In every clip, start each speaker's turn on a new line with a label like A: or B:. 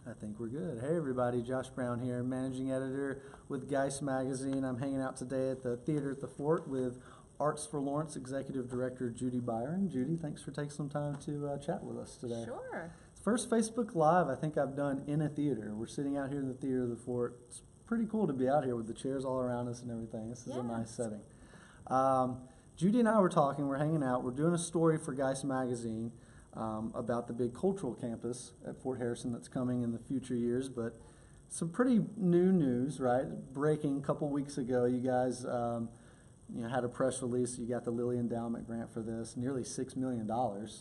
A: I think we're good. Hey everybody, Josh Brown here, managing editor with Geist Magazine. I'm hanging out today at the Theater at the Fort with Arts for Lawrence Executive Director Judy Byron. Judy, thanks for taking some time to chat with us today.
B: Sure.
A: First Facebook Live I think I've done in a theater. We're sitting out here in the Theater of the Fort. It's pretty cool to be out here with the chairs all around us and everything. This is a nice setting. Judy and I were talking, we're hanging out, we're doing a story for Geist Magazine about the big cultural campus at Fort Harrison that's coming in the future years, but some pretty new news, right? Breaking a couple weeks ago, you guys had a press release. You got the Lilly Endowment grant for this, nearly $6 million,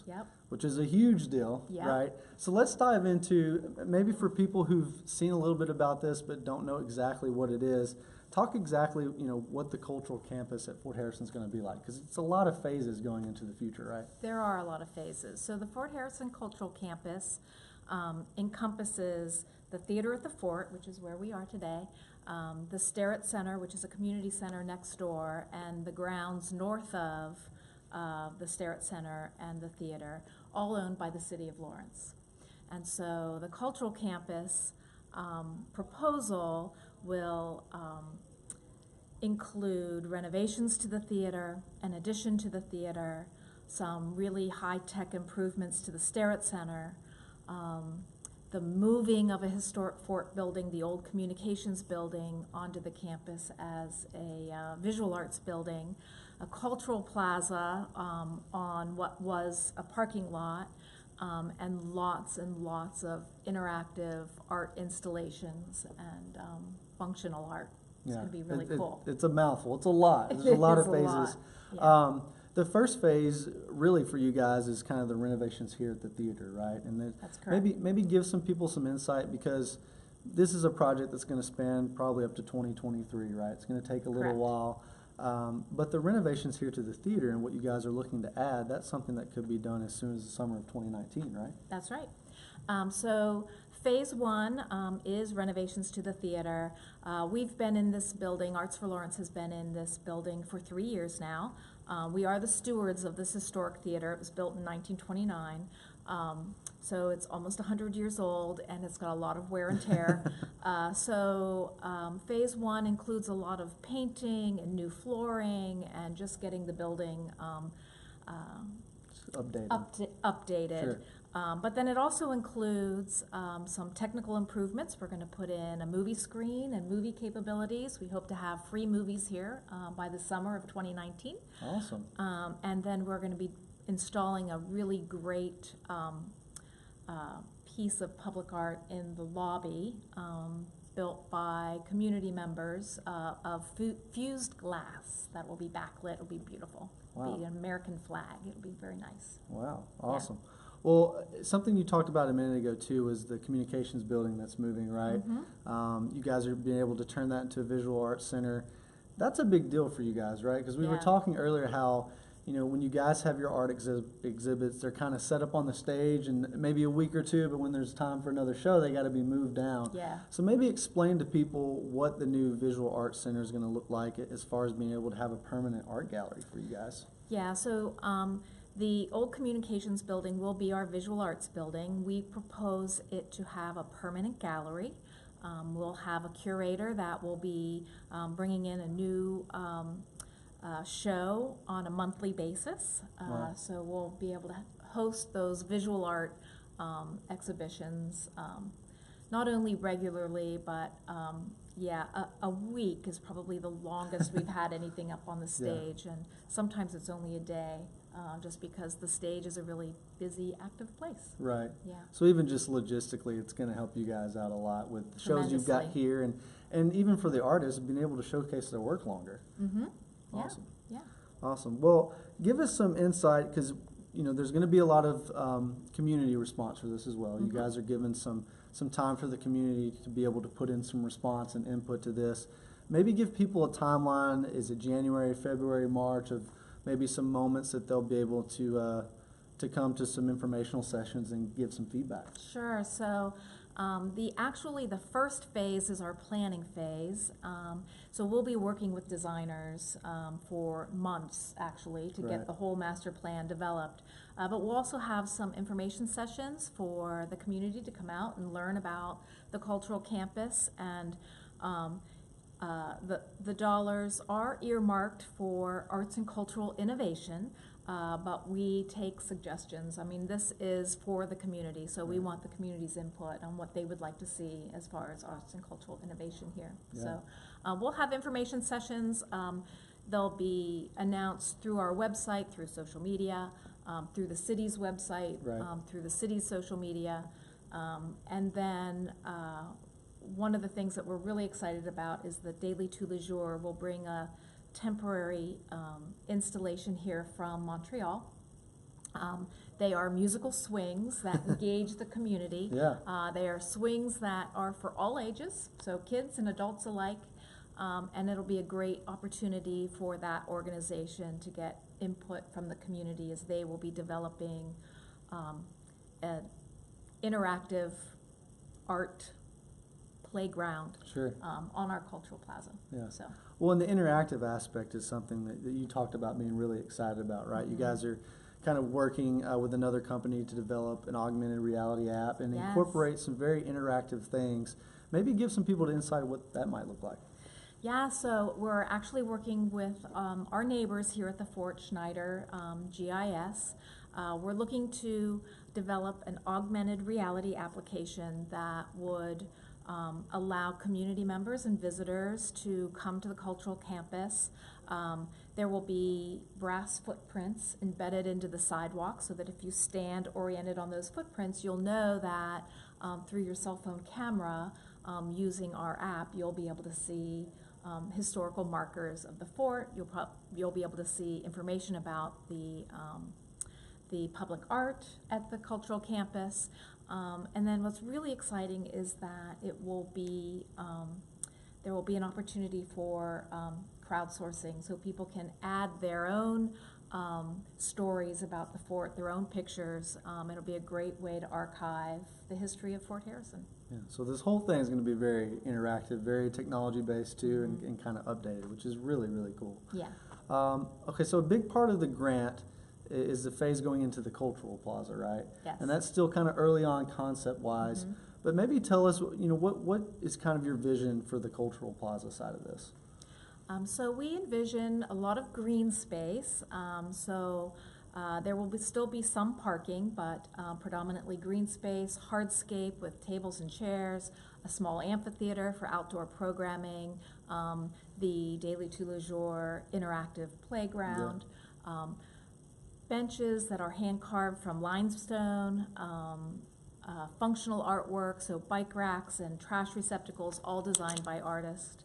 B: Yep.
A: which is a huge deal,
B: Yep.
A: right? So let's dive into, maybe for people who've seen a little bit about this but don't know exactly what it is, talk exactly, what the cultural campus at Fort Harrison is going to be like, because it's a lot of phases going into the future, right?
B: There are a lot of phases. So the Fort Harrison Cultural Campus encompasses the Theater at the Fort, which is where we are today, the Starrett Center, which is a community center next door, and the grounds north of the Starrett Center and the theater, all owned by the City of Lawrence. And so the Cultural Campus proposal will include renovations to the theater, an addition to the theater, some really high-tech improvements to the Starrett Center, the moving of a historic fort building, the old communications building, onto the campus as a visual arts building, a cultural plaza on what was a parking lot, and lots of interactive art installations and functional art. It's going to be really cool.
A: It's a mouthful. It's a lot. There's a lot of phases.
B: Yeah.
A: The first phase, really, for you guys is kind of the renovations here at the theater, right? And
B: That's correct.
A: maybe give some people some insight, because this is a project that's going to span probably up to 2023, right? It's going to take a little
B: Correct.
A: while. But the renovations here to the theater and what you guys are looking to add, that's something that could be done as soon as the summer of 2019, right?
B: That's right. So phase one is renovations to the theater. We've been in this building, Arts for Lawrence has been in this building for 3 years now. We are the stewards of this historic theater. It was built in 1929. So it's almost 100 years old, and it's got a lot of wear and tear. Phase one includes a lot of painting and new flooring and just getting the building updated.
A: Sure.
B: But then it also includes some technical improvements. We're going to put in a movie screen and movie capabilities. We hope to have free movies here by the summer of 2019.
A: Awesome.
B: And then we're going to be installing a really great piece of public art in the lobby built by community members of fused glass that will be backlit. It'll be beautiful.
A: Wow.
B: It'll be an American flag. It'll be very nice.
A: Wow, awesome. Yeah. Well, something you talked about a minute ago too was the communications building that's moving, right?
B: Mm-hmm.
A: You guys are being able to turn that into a visual arts center. That's a big deal for you guys, right? Because we were talking earlier how, when you guys have your art exhibits, they're kind of set up on the stage and maybe a week or two, but when there's time for another show, they got to be moved down.
B: Yeah.
A: So maybe explain to people what the new visual arts center is going to look like as far as being able to have a permanent art gallery for you guys.
B: Yeah, so the old communications building will be our visual arts building. We propose it to have a permanent gallery. We'll have a curator that will be bringing in a new show on a monthly basis.
A: Wow.
B: So we'll be able to host those visual art exhibitions, not only regularly, but a week is probably the longest we've had anything up on the stage, and sometimes it's only a day, just because the stage is a really busy, active place.
A: Right.
B: Yeah.
A: So even just logistically, it's going to help you guys out a lot with the shows you've got here, and even for the artists, being able to showcase their work longer.
B: Mm-hmm.
A: Awesome.
B: Yeah.
A: Awesome. Well, give us some insight, because there's going to be a lot of community response for this as well.
B: Mm-hmm.
A: You guys are giving some time for the community to be able to put in some response and input to this. Maybe give people a timeline. Is it January, February, March, of maybe some moments that they'll be able to to come to some informational sessions and give some feedback?
B: Sure. So the first phase is our planning phase. So we'll be working with designers for months actually to get the whole master plan developed. But we'll also have some information sessions for the community to come out and learn about the cultural campus, and the dollars are earmarked for arts and cultural innovation. But we take suggestions. I mean, this is for the community, so we want the community's input on what they would like to see as far as arts and cultural innovation here.
A: Yeah.
B: So we'll have information sessions. They'll be announced through our website, through social media, through the city's website, through the city's social media. And then one of the things that we're really excited about is the Daily Tous les Jours will bring a temporary installation here from Montreal. They are musical swings that engage the community. They are swings that are for all ages, so kids and adults alike, and it'll be a great opportunity for that organization to get input from the community as they will be developing an interactive art playground on our Cultural Plaza. So.
A: Well, and the interactive aspect is something that you talked about being really excited about, right? You guys are kind of working with another company to develop an augmented reality app and incorporate some very interactive things. Maybe give some people an insight of what that might look like.
B: Yeah, so we're actually working with our neighbors here at the Fort, Schneider GIS. We're looking to develop an augmented reality application that would allow community members and visitors to come to the cultural campus. There will be brass footprints embedded into the sidewalk so that if you stand oriented on those footprints, you'll know that through your cell phone camera, using our app, you'll be able to see historical markers of the fort. You'll be able to see information about the public art at the cultural campus. And then what's really exciting is that it will be, there will be an opportunity for crowdsourcing, so people can add their own stories about the fort, their own pictures. It'll be a great way to archive the history of Fort Harrison.
A: Yeah, so this whole thing is going to be very interactive, very technology-based too, and kind of updated, which is really, really cool.
B: Yeah.
A: Okay, so a big part of the grant is the phase going into the Cultural Plaza, right?
B: Yes.
A: And that's still kind of early on concept-wise. But maybe tell us, what is kind of your vision for the Cultural Plaza side of this?
B: So we envision a lot of green space. There will still be some parking, but predominantly green space, hardscape with tables and chairs, a small amphitheater for outdoor programming, the Daily Tous les Jours interactive playground, benches that are hand-carved from limestone, functional artwork, so bike racks and trash receptacles, all designed by artists.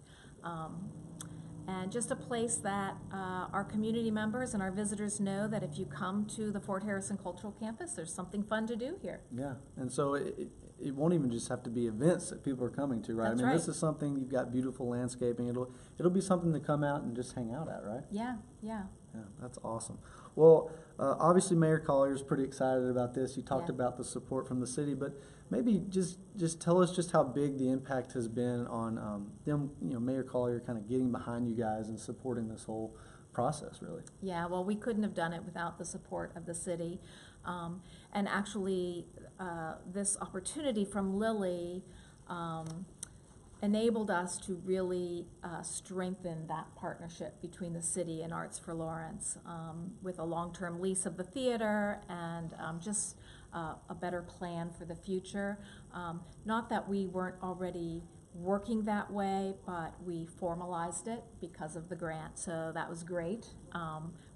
B: And just a place that our community members and our visitors know that if you come to the Fort Harrison Cultural Campus, there's something fun to do here. Yeah,
A: and so it won't even just have to be events that people are coming to, right?
B: That's
A: I mean,
B: right.
A: This is something, you've got beautiful landscaping. It'll be something to come out and just hang out at, right?
B: Yeah.
A: Yeah, that's awesome. Well, obviously Mayor Collier's pretty excited about this. You talked about the support from the city, but maybe just tell us just how big the impact has been on them, Mayor Collier kind of getting behind you guys and supporting this whole process, really.
B: Yeah, well, we couldn't have done it without the support of the city. And actually, this opportunity from Lily enabled us to really strengthen that partnership between the city and Arts for Lawrence with a long-term lease of the theater and just a better plan for the future. Not that we weren't already working that way, but we formalized it because of the grant, so that was great.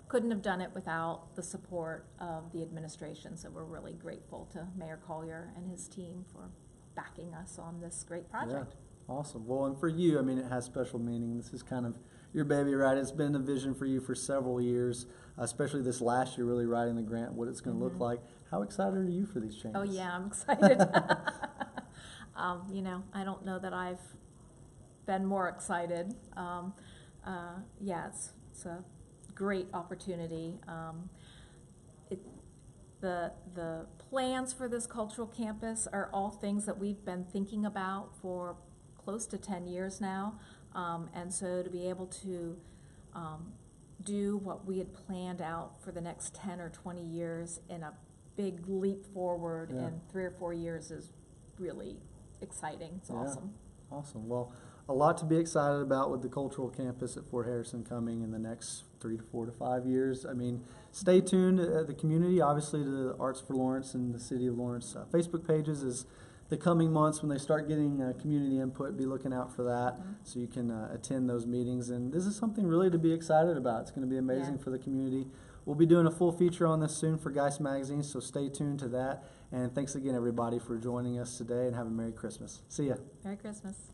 B: Couldn't have done it without the support of the administration, so we're really grateful to Mayor Collier and his team for backing us on this great project.
A: Yeah. Awesome. Well, and for you, I mean, it has special meaning. This is kind of your baby, right? It's been a vision for you for several years, especially this last year, really writing the grant, what it's going to look like. How excited are you for these changes?
B: Oh, yeah, I'm excited. I don't know that I've been more excited. It's a great opportunity. the plans for this cultural campus are all things that we've been thinking about for close to 10 years now. And so to be able to do what we had planned out for the next 10 or 20 years in a big leap forward in 3 or 4 years is really exciting. It's awesome.
A: Awesome. Well, a lot to be excited about with the cultural campus at Fort Harrison coming in the next 3 to 4 to 5 years. I mean, stay tuned. The community, obviously, to the Arts for Lawrence and the City of Lawrence Facebook pages is the coming months when they start getting community input. Be looking out for that so you can attend those meetings. And this is something really to be excited about. It's going to be amazing for the community. We'll be doing a full feature on this soon for Geist Magazine, so stay tuned to that. And thanks again, everybody, for joining us today, and have a Merry Christmas. See ya.
B: Merry Christmas.